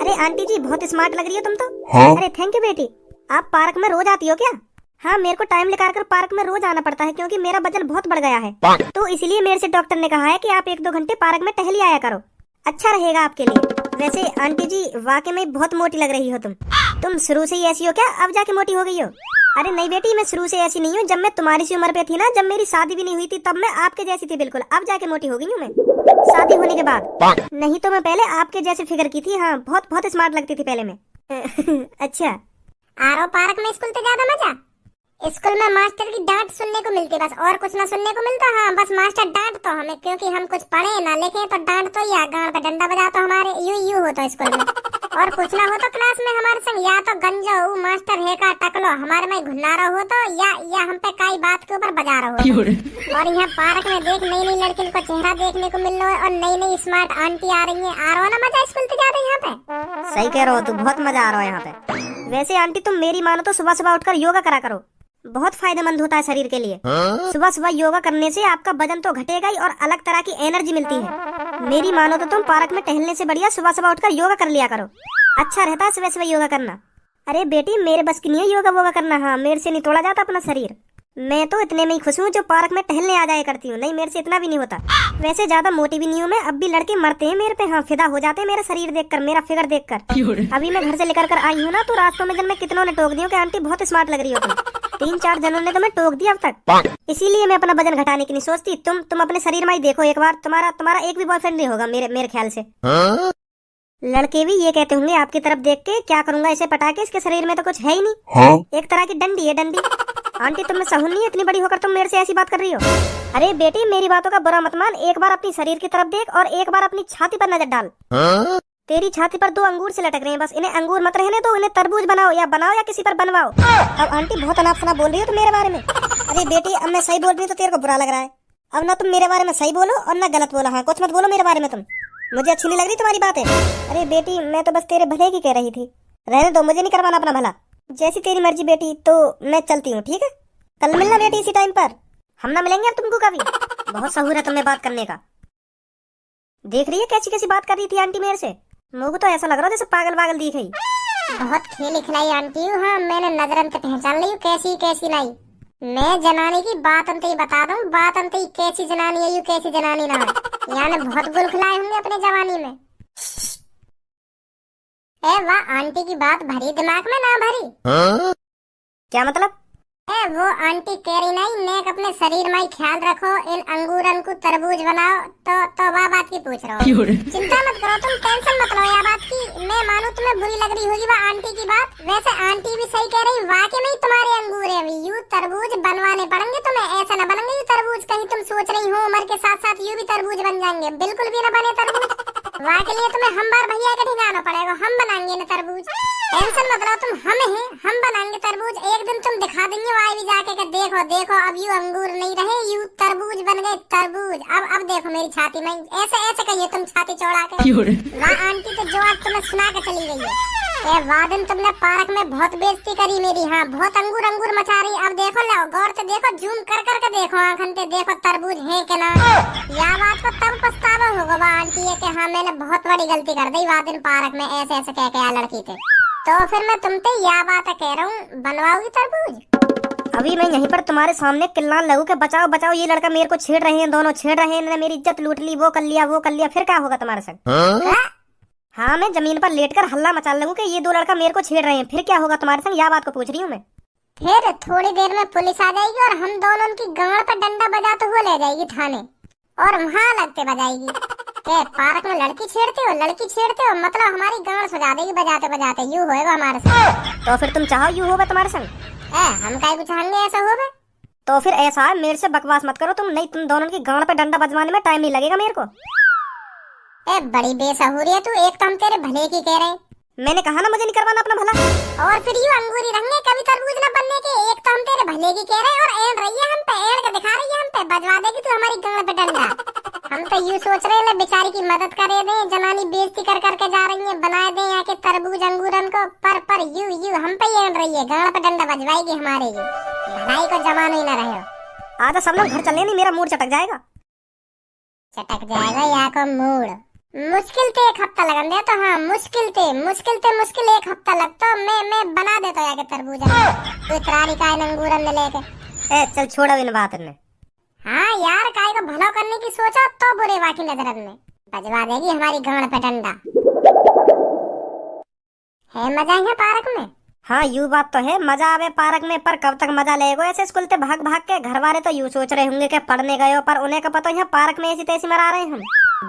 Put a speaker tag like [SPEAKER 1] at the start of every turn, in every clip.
[SPEAKER 1] अरे आंटी जी बहुत स्मार्ट लग रही हो तुम तो।
[SPEAKER 2] हाँ?
[SPEAKER 1] अरे थैंक यू बेटी। आप पार्क में रोज आती हो क्या? हाँ, मेरे को टाइम निकाल कर पार्क में रोज आना पड़ता है क्योंकि मेरा वजन बहुत बढ़ गया है। तो इसलिए मेरे से डॉक्टर ने कहा है कि आप 1-2 घंटे पार्क में टहल आया करो, अच्छा रहेगा आपके लिए। वैसे आंटी जी वाकई में बहुत मोटी लग रही हो तुम शुरू से ही ऐसी हो क्या, अब जाके मोटी हो गई हो? अरे नहीं बेटी, मैं शुरू से ऐसी नहीं हूँ। जब मैं तुम्हारी सी उम्र पे थी ना, जब मेरी शादी भी नहीं हुई थी, तब मैं आपके जैसी थी बिल्कुल। अब जाके मोटी हो गई हूँ मैं शादी होने के बाद। नहीं तो मैं पहले आपके जैसे फिगर की थी। हाँ, बहुत बहुत स्मार्ट लगती थी पहले मैं। अच्छा,
[SPEAKER 3] आरो पार्क में स्कूल तो ज्यादा मजा। स्कूल में मास्टर की डांट सुनने को मिलती, बस और कुछ ना सुनने को मिलता। हाँ, बस मास्टर डांट तो हमें, क्योंकि हम कुछ पढ़े ना लिखे तो डांट तो या गांड पे डंडा बजा तो हमारे यू होता स्कूल में। और कुछ ना हो तो क्लास में हमारे संग या तो गंजो मास्टर है का टकलो हमारे में घुन्नारा हो तो या हम पे काई बात के ऊपर बजा रहा हो। और यहाँ पार्क में देख नई नई लड़कियों का चेहरा देखने को मिल रहा है और नई नई स्मार्ट आंटी आ रही है। आ रहा ना मजा स्कूल से ज्यादा यहाँ पे।
[SPEAKER 1] सही कह रहे हो, तू बहुत मजा आ रहा है यहाँ पे। वैसे आंटी तुम मेरी मानो तो सुबह सुबह उठकर योगा करा करो, बहुत फायदेमंद होता है शरीर के लिए। सुबह सुबह योगा करने से आपका वजन तो घटेगा ही और अलग तरह की एनर्जी मिलती है। मेरी मानो तो तुम पार्क में टहलने से बढ़िया सुबह सुबह उठकर योगा कर लिया करो, अच्छा रहता है सुबह सुबह योगा करना। अरे बेटी मेरे बस की नहीं है योगा वोगा करना। हाँ, मेरे से नहीं तोड़ा जाता अपना शरीर। मैं तो इतने में ही खुश हूँ जो पार्क में टहलने आ जाया करती हूँ, नहीं मेरे से इतना भी नहीं होता। वैसे ज्यादा मोटी भी नहीं हूँ मैं, अब भी लड़के मरते हैं मेरे पे। हाँ, फिदा हो जाते हैं मेरा शरीर देखकर, मेरा फिगर देखकर। अभी मैं घर से लेकर कर आई हूँ ना, तो रास्तों में जब मैं कितनों ने टोक दिया कि आंटी बहुत स्मार्ट लग रही हो तुम। 3-4 जनों ने तो मैं टोक दिया अब तक। इसीलिए मैं अपना वजन घटाने की नहीं सोचती। तुम अपने शरीर में ही देखो एक बार, तुम्हारा एक भी बॉयफ्रेंड नहीं होगा मेरे ख्याल से। लड़के भी ये कहते होंगे आपकी तरफ देख के, क्या करूंगा इसे पटा के, इसके शरीर में तो कुछ है ही नहीं।
[SPEAKER 2] हाँ?
[SPEAKER 1] एक तरह की डंडी है, डंडी। आंटी तुम में सहून नहीं है, इतनी बड़ी होकर तुम मेरे से ऐसी बात कर रही हो? अरे बेटी मेरी बातों का बुरा मत मान, एक बार अपनी शरीर की तरफ देख और एक बार अपनी छाती पर नजर डाल। तेरी छाती पर 2 अंगूर से लटक रहे हैं, बस इन्हें अंगूर मत रहने दो, इन्हें तरबूज बनाओ या किसी पर बनवाओ। अब आंटी बहुत अनाप शनाप बोल रही हो तुम मेरे बारे में। अरे बेटी अब मैं सही बोल रही हूँ तो तेरे को बुरा लग रहा है। अब ना तुम मेरे बारे में सही बोलो और ना गलत बोलो। हाँ, कुछ मत बोलो मेरे बारे में तुम, मुझे अच्छी नहीं लग रही तुम्हारी बातें। अरे बेटी मैं तो बस तेरे भले की कह रही थी, रहने दो, मुझे नहीं करवाना अपना भला। जैसी तेरी मर्जी बेटी, तो मैं चलती हूँ, ठीक है? कल मिलना बेटी इसी टाइम पर, हम ना मिलेंगे अब तुमको कभी। बहुत सहूर है तुम्हें बात करने का। देख रही है कैसी कैसी बात कर रही थी आंटी मेरे से, मुझे तो ऐसा लग रहा जैसे पागल पागल दिख रही।
[SPEAKER 3] बहुत खेली खिलाई आंटी हूँ। हाँ, मैंने नजर अंत पहचान ली कैसी कैसी नहीं। मैं जनानी की बात अंत ही बता दूं, बात अंत ही कैसी जनानी है, यू कैसी जनानी ना है। यानी बहुत गुल खिलाए होंगे अपने जवानी में। ए वाह, आंटी की बात भरी दिमाग में ना भरी?
[SPEAKER 1] क्या मतलब?
[SPEAKER 3] वो आंटी कह रही नहीं, नेक अपने शरीर में ही ख्याल रखो, इन अंगूरन को तरबूज बनाओ। तो वह बात की पूछ रहा हूँ। चिंता मत करो तुम, टेंशन मत लो यार बात की। मैं मानू तुम्हें बुरी लग रही होगी वह आंटी की बात, वैसे आंटी भी सही कह रही। वाकई में तुम्हारे अंगूर है, यू तरबूज बनवाने पड़ेंगे तुम्हें, ऐसा न बनेंगे यू तरबूज। कहीं तुम सोच रही हो उम्र के साथ साथ यू भी तरबूज बन जाएंगे, बिल्कुल भी न बने तरबूज। वहाँ के लिए तुम्हें हम बार भैया का ठिकाना पड़ेगा, हम बनाएंगे न तरबूज। टेंशन मत लो तुम, हम बनाएंगे तरबूज। एक दिन तुम दिखा देंगे वहाँ भी जाके कि देखो अब यू अंगूर नहीं रहे, यू तरबूज बन गए, तरबूज। अब देखो मेरी छाती में ऐसे कहिए तुम छाती चौड़ा के। वहाँ आंटी तो जो आज तुम्हें सुना के चली गई है। वाह दिन तुमने पार्क में बहुत बेइज्जती करी मेरी। हाँ, बहुत अंगूर मचा रही। अब देखो लो गौर से देखो, जूम कर के देखो, आंखन से देखो तरबूज है कि ना। या बात को तब पछतावा होगा वहाँ आंटी है कि हाँ मैंने बहुत बड़ी गलती कर दी वाह दिन पार्क में ऐसे कह के लड़की थे। तो फिर मैं तुमसे यह बात कह रहा हूँ, बनवाओगी तरबूज?
[SPEAKER 1] अभी मैं यहीं पर तुम्हारे सामने किल्लान लगू के बचाओ बचाओ, ये लड़का मेरे को छेड़ रहे हैं, दोनों छेड़ रहे हैं, इन्होंने मेरी इज्जत लूट ली, वो कर लिया, फिर क्या होगा तुम्हारे संग? हाँ, मैं जमीन पर लेटकर हल्ला मचा लगूं कि ये 2 लड़का मेरे को छेड़ रहे हैं, फिर क्या होगा तुम्हारे संग? यह बात को पूछ रही हूँ मैं।
[SPEAKER 3] फिर थोड़ी देर में पुलिस आ जाएगी और हम दोनों की गांड पर डंडा बजाते हुए ले जाएगी थाने, और वहाँ लगते बजाएगी के पार्क में लड़की छेड़ते हो, मतलब हमारी गांड सजा देगी बजाते बजाते। यू होएगा हमारे संग।
[SPEAKER 1] तो फिर तुम चाहो यू होगा तुम्हारे संग?
[SPEAKER 3] हम काहे को चाहेंगे ऐसा होगा?
[SPEAKER 1] तो फिर ऐसा है, मेरे से बकवास मत करो तुम, नहीं तुम दोनों की गांड पे डंडा बजवाने में टाइम नहीं लगेगा मेरे को।
[SPEAKER 3] बड़ी बेसहुरी है तू, एक तो हम तेरे भले की कह रहे।
[SPEAKER 1] मैंने कहा ना मुझे नहीं करवाना अपना भला।
[SPEAKER 3] और फिर यू अंगूरी रंगे कभी तरबूज न बनने के, एक तो हम तेरे भले की कह रहे और एड़ रही है हम पे, एड़ के दिखा रही है हम पे, बजवा देगी तू हमारी गांड पे डंडा। हम तो यू सोच रहे हैं बेचारी की मदद करे दे, जनानी बेइज्जती कर करके जा रही है, बनाए दे यहाँ के तरबूज अंगूरन को, पर यू हम पे एड़ रही है, गांड पे डंडा बजवाएगी हमारे। यू भलाई को जमाना ही न रहे।
[SPEAKER 1] आजा सब लोग घर चलने, नहीं मेरा मूड चटक जाएगा।
[SPEAKER 3] चटक जाएगा यहाँ को मूड। मुश्किल ते 1 हफ्ता लगन दे तो हाँ, मुश्किल 1 हफ्ता लगता। मैं बना देता याके तरबूजा तो इतरारी का अंगूरन ने लेके।
[SPEAKER 1] ए चल छोड़ो इन बात ने।
[SPEAKER 3] हाँ यार, काय को भला करने की सोचा तो बुरे वाकी नजरन में बजवा देगी हमारी गांड पे डंडा। है मजा है पार्क में।
[SPEAKER 1] हाँ यू बात तो है, मजा आवे पार्क में, पर कब तक मजा लेगो ऐसे स्कूल ते भाग भाग के। घर वाले तो यूं सोच रहे होंगे कि पढ़ने गए हो, पर उन्हें का पता यहाँ पार्क में ऐसी तैसी मरा रहे हम।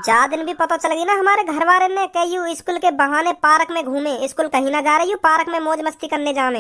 [SPEAKER 1] जा दिन भी पता चल गई ना हमारे घर वाले ने कि यू स्कूल के बहाने पार्क में घूमे, स्कूल कहीं ना जा रहे, यू पार्क में मौज मस्ती करने जाने।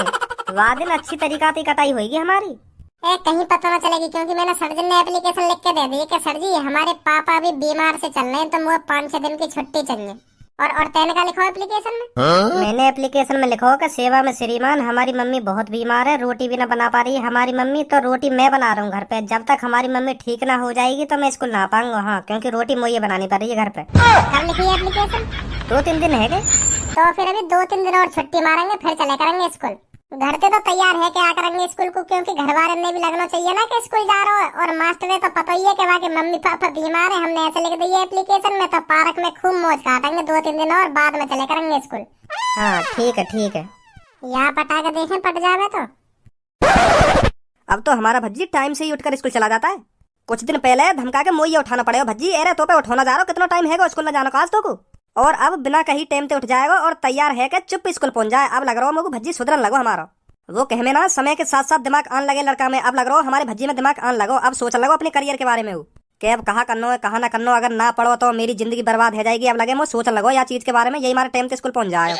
[SPEAKER 1] वाह दिन अच्छी तरीका से कटाई होगी हमारी।
[SPEAKER 3] कहीं पता ना चलेगी, क्योंकि मैंने सर्जन ने एप्लीकेशन लिख के दे दी कि सर जी हमारे पापा अभी बीमार से चल रहे हैं, तो मुझे 5-6 दिन की छुट्टी चाहिए। और तेने का लिखो एप्लीकेशन में।
[SPEAKER 1] मैंने एप्लीकेशन में लिखो कि सेवा में श्रीमान, हमारी मम्मी बहुत बीमार है, रोटी भी ना बना पा रही है हमारी मम्मी, तो रोटी मैं बना रहा हूँ घर पे। जब तक हमारी मम्मी ठीक ना हो जाएगी तो मैं स्कूल ना पाऊंगा। हाँ क्योंकि रोटी मुझे बनानी पड़ रही है घर पे।
[SPEAKER 3] कब लिखी है एप्लीकेशन?
[SPEAKER 1] 2-3 दिन है गए।
[SPEAKER 3] तो फिर अभी 2-3 दिन और छुट्टी मारेंगे, फिर चले करेंगे स्कूल। घर पे तो तैयार है क्या करेंगे स्कूल को, क्योंकि घर वाले ने भी लगना चाहिए ना कि स्कूल जा रहा है। और मास्टर तो पता ही है कि वहाँ के मम्मी पापा बीमार है, हमने ऐसे लिख दिया एप्लीकेशन में, तो पार्क में खूब मौज काटेंगे 2-3 दिन और बाद में चले करेंगे स्कूल।
[SPEAKER 1] हाँ ठीक है।
[SPEAKER 3] यहाँ पटा के देखें पट जावे तो।
[SPEAKER 1] अब तो हमारा भज्जी टाइम से ही उठकर स्कूल चला जाता है। कुछ दिन पहले धमका के मोइया उठाना पड़ेगा भज्जी, एरे तो पे उठाना जा रहा हो, कितना टाइम है स्कूल में जाना का आज तो को। और अब बिना कहीं टाइम पे उठ जाएगा और तैयार है कि चुप स्कूल पहुंच जाए। अब लग रहा हो मुझे भज्जी सुधरन लगो हमारा। वो कहे में ना समय के साथ साथ दिमाग आन लगे लड़का में। अब लग रहा हो हमारे भज्जी में दिमाग आन लगो, अब सोच लगो अपने करियर के बारे में। कि अब कहाँ करना है कहाँ ना करना, अगर ना पढ़ो तो मेरी जिंदगी बर्बाद हो जाएगी। अब लगे मुझे सोच लगो या चीज के बारे में, यही हमारे टाइम से स्कूल पहुंच जाए।